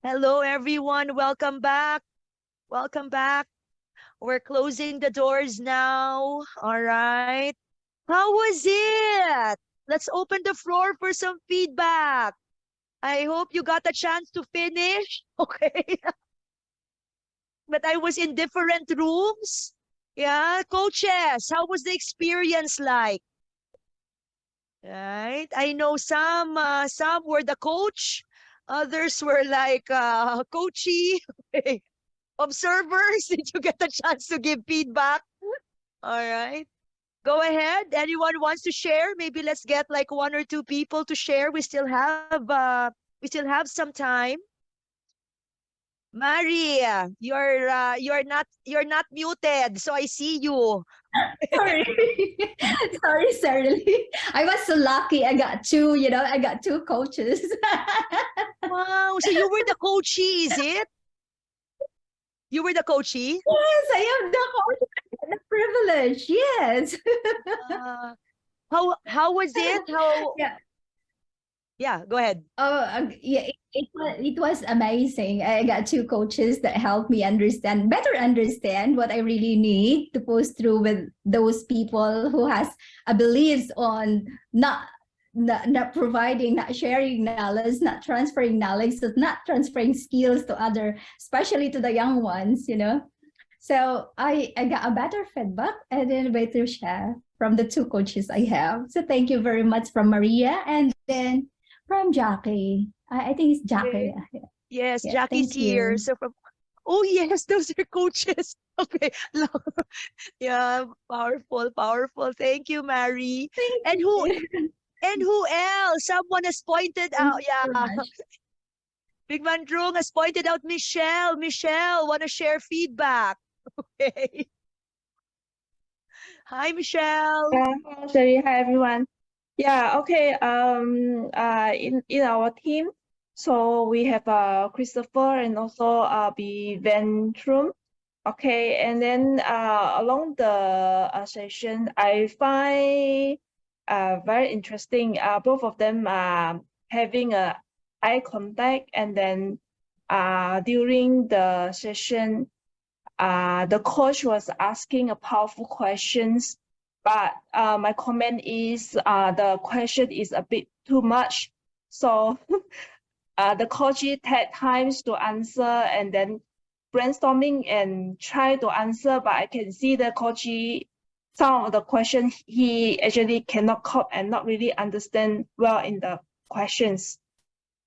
Hello, everyone. Welcome back. Welcome back. We're closing the doors now. All right. How was it? Let's open the floor for some feedback. I hope you got a chance to finish. Okay. But I was in different rooms. Yeah. Coaches, how was the experience like? Right. I know some were the coach. Others were like coachy. Observers, did you get a chance to give feedback? All right. Go ahead. Anyone wants to share? Maybe let's get like one or two people to share. We still have some time. Maria, you're not muted, so I see you. Sorry. Sorry, Serely. I was so lucky. I got two coaches. Wow. So you were the coachee, is it? You were the coachee? Yes, I am the coach. The privilege. Yes. Uh, how was it? How Yeah. Yeah, go ahead. Yeah, it was amazing. I got two coaches that helped me better understand what I really need to push through with those people who has a beliefs on not providing, not sharing knowledge, not transferring knowledge, so not transferring skills to other, especially to the young ones. So I got a better feedback and then better share from the two coaches I have. So thank you very much from Maria and then from Jackie. I think it's Jackie. Okay. Yes, Yeah, Jackie's thank here. you. So from Oh yes, those are coaches. Okay. Yeah, powerful, powerful. Thank you, Mary. Thank And who you. and who else? Someone has pointed Thank out. you so Yeah, much. Big Man Drung has pointed out Michelle. Michelle, want to share feedback? Okay. Hi, Michelle. Hello, Sherry. Hi, everyone. Yeah, okay. In our team, so we have Christopher and also B Ventrum. Okay, and then along the session, I find very interesting. Both of them having a eye contact, and then during the session, the coach was asking a powerful questions, but my comment is the question is a bit too much. So the coach had times to answer and then brainstorming and try to answer, but I can see the coach, some of the question he actually cannot cope and not really understand well in the questions.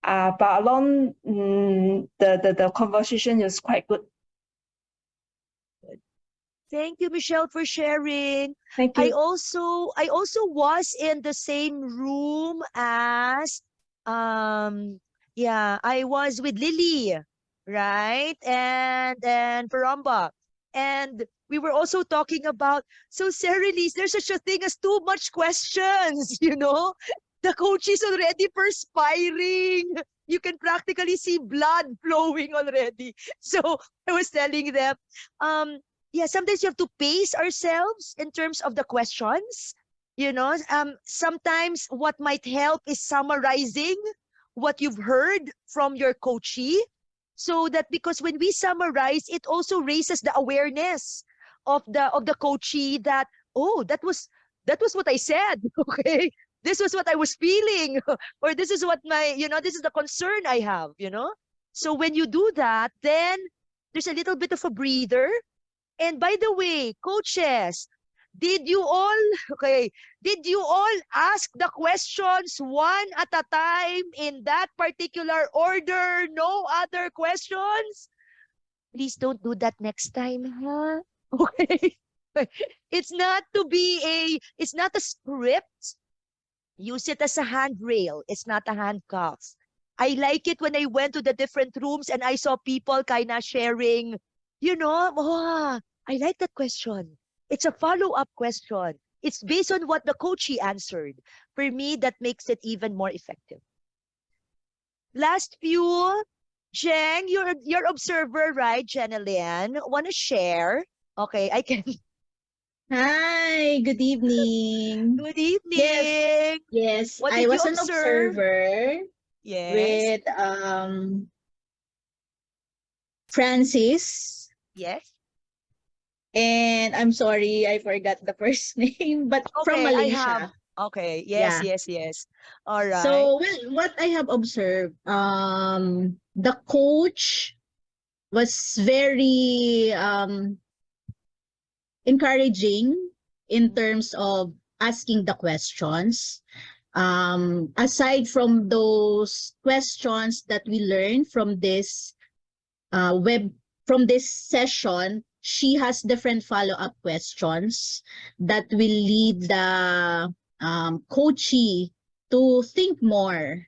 But along the conversation is quite good. Thank you, Michelle, for sharing. Thank I you. also I also was in the same room as yeah, I was with Lily, right? And Paramba. And we were also talking about, so Serely, there's such a thing as too much questions, you know? The coach is already perspiring. You can practically see blood flowing already. So I was telling them, um, yeah, sometimes you have to pace ourselves in terms of the questions. Sometimes what might help is summarizing what you've heard from your coachee, so that because when we summarize, it also raises the awareness of the coachee that, oh, that was what I said. Okay, this was what I was feeling, or this is what this is the concern I have. So when you do that, then there's a little bit of a breather. And by the way, coaches, did you all, okay, did you all ask the questions one at a time in that particular order? No other questions? Please don't do that next time, huh? Okay. It's not a script. Use it as a handrail. It's not a handcuff. I like it when I went to the different rooms and I saw people kind of sharing, oh, I like that question. It's a follow-up question. It's based on what the coachee answered. For me, that makes it even more effective. Last few, Jeng, you're observer, right, Jenilyn? Want to share? Okay, I can. Hi, good evening. Good Yes, evening. yes, What I did you was an observe? observer Yes. with Francis. Yes. And I'm sorry, I forgot the first name, but from Okay, I have. Malaysia. Okay. Yes, Yeah. yes, yes. All right. So, well, what I have observed, the coach was very encouraging in terms of asking the questions. Aside from those questions that we learned from this web from this session, she has different follow-up questions that will lead the coachee to think more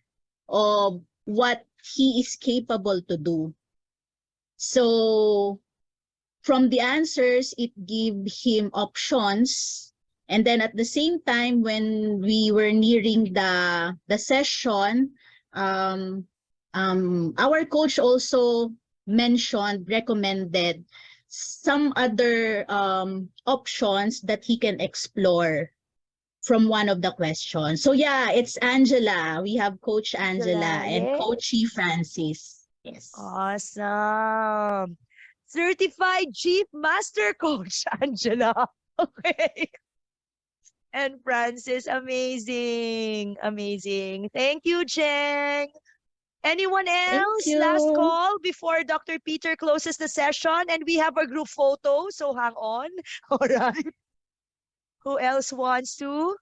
of what he is capable to do. So from the answers, it gave him options. And then at the same time, when we were nearing the session, our coach also recommended some other options that he can explore from one of the questions. So yeah, it's Angela. We have Coach Angela and Yeah. Coachy Francis. Yes. Awesome. Certified Chief Master Coach, Angela. Okay. And Francis, amazing. Amazing. Thank you, Jeng. Anyone Thank else? Last you. call before Dr. Peter closes the session. And we have a group photo, so hang on. All right. Who else wants to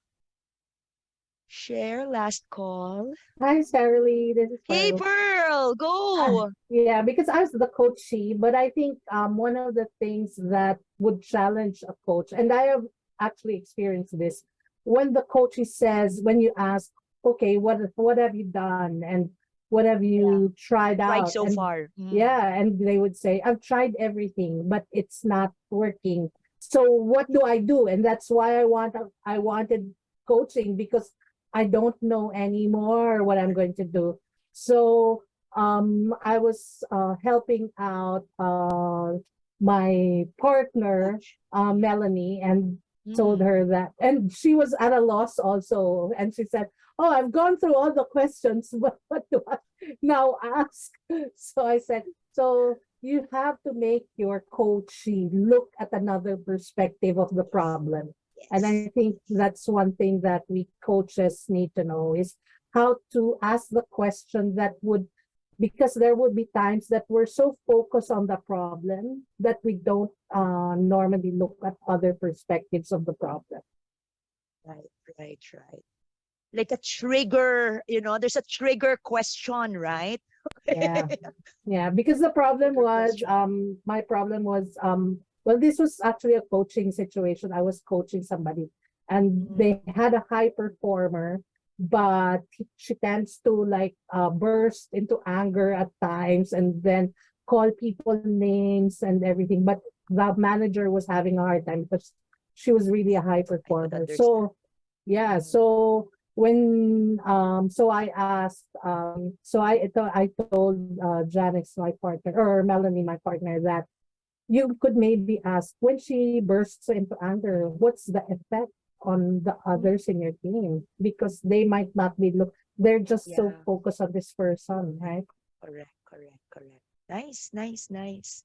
share? Last call. Hi, Serely. This is Hey, Pearl. Pearl, go. Yeah, because I was the coachee, but I think one of the things that would challenge a coach, and I have actually experienced this, when the coachee says, when you ask, okay, what have you done and what have you tried Right out? so And far. yeah, and they would say, I've tried everything, but it's not working. So what do I do? And that's why I wanted coaching, because I don't know anymore what I'm going to do. So I was helping out my partner, Melanie, and told Mm. her that, and she was at a loss also, and she said, "Oh, I've gone through all the questions, but what do I now ask?" So I said, "So you have to make your coachee look at another perspective of the problem." And I Yes. think that's one thing that we coaches need to know is how to ask the question that would, because there would be times that we're so focused on the problem that we don't normally look at other perspectives of the problem. Right, right, right. Like a trigger, there's a trigger question, right? Yeah. Yeah, because the problem Trigger was question. my problem was well, this was actually a coaching situation. I was coaching somebody and Mm. they had a high performer, but she tends to like burst into anger at times and then call people names and everything. But the manager was having a hard time because she was really a high I could performer. understand. So yeah, Mm. so when so I asked I told Janice, my partner, or Melanie, my partner, that you could maybe ask, when she bursts into anger, what's the effect on the Mm. others in your team, because they might not be they're just so Yeah, focused on this person, right? correct, correct, correct. Nice, nice, nice.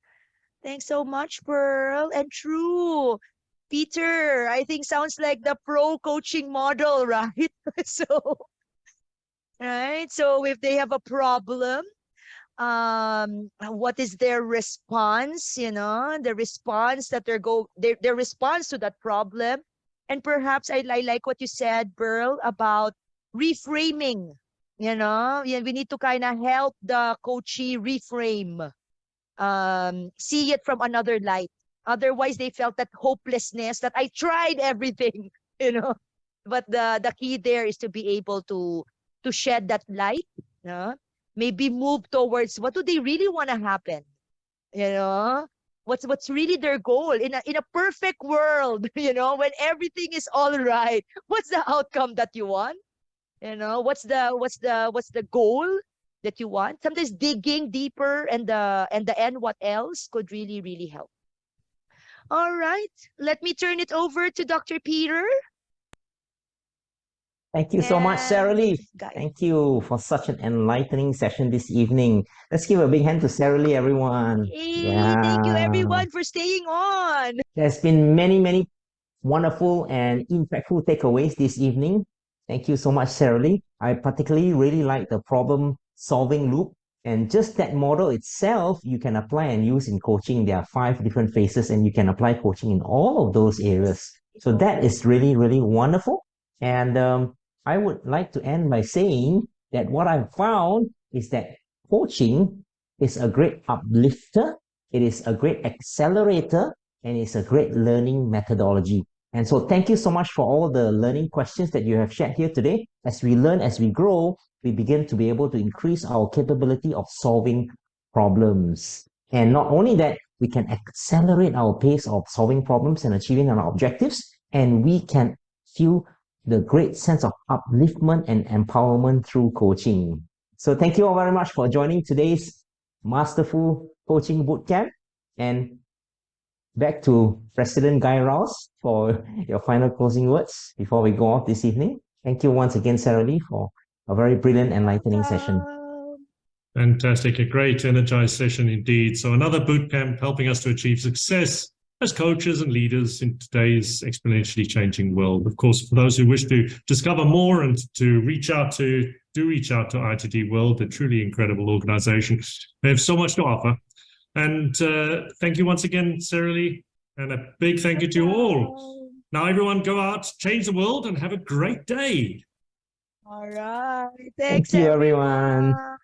Thanks so much, Pearl. And true. Peter, I think sounds like the pro coaching model, right? So, right? So if they have a problem, what is their response, the response that their response to that problem. And perhaps I like what you said, Pearl, about reframing. Yeah, we need to kind of help the coachee reframe, see it from another light. Otherwise they felt that hopelessness, that I tried everything. you know but the key there is to be able to shed that light, maybe move towards what do they really want to happen, you know what's really their goal in a perfect world. When everything is all right, what's the outcome that you want? What's the goal that you want? Sometimes digging deeper, and the end what else could really really help. All right, let me turn it over to Dr. Peter. Thank you so much, And Serely. guys, Thank you for such an enlightening session this evening. Let's give a big hand to Serely, everyone. thank you Yeah. everyone for staying on. There's been many wonderful and impactful takeaways this evening. Thank you so much, Serely. I particularly really like the problem solving loop. And just that model itself, you can apply and use in coaching. There are 5 different phases, and you can apply coaching in all of those areas. So that is really wonderful. And I would like to end by saying that what I've found is that coaching is a great uplifter, it is a great accelerator, and it's a great learning methodology. And so thank you so much for all the learning questions that you have shared here today. As we learn, as we grow, we begin to be able to increase our capability of solving problems. And not only that, we can accelerate our pace of solving problems and achieving our objectives, and we can feel the great sense of upliftment and empowerment through coaching. So thank you all very much for joining today's Masterful Coaching Bootcamp. And back to President Guy Rouse for your final closing words before we go off this evening. Thank you once again, Serely, for a very brilliant, enlightening session. Fantastic. A great energized session indeed. So another bootcamp helping us to achieve success as coaches and leaders in today's exponentially changing world. Of course, for those who wish to discover more and to reach out to ITD World, a truly incredible organization. They have so much to offer. And thank you once again, Serely, and a big thank you to you all. Now, everyone, go out, change the world, and have a great day. All right. Thanks, Thank you, everyone. everyone.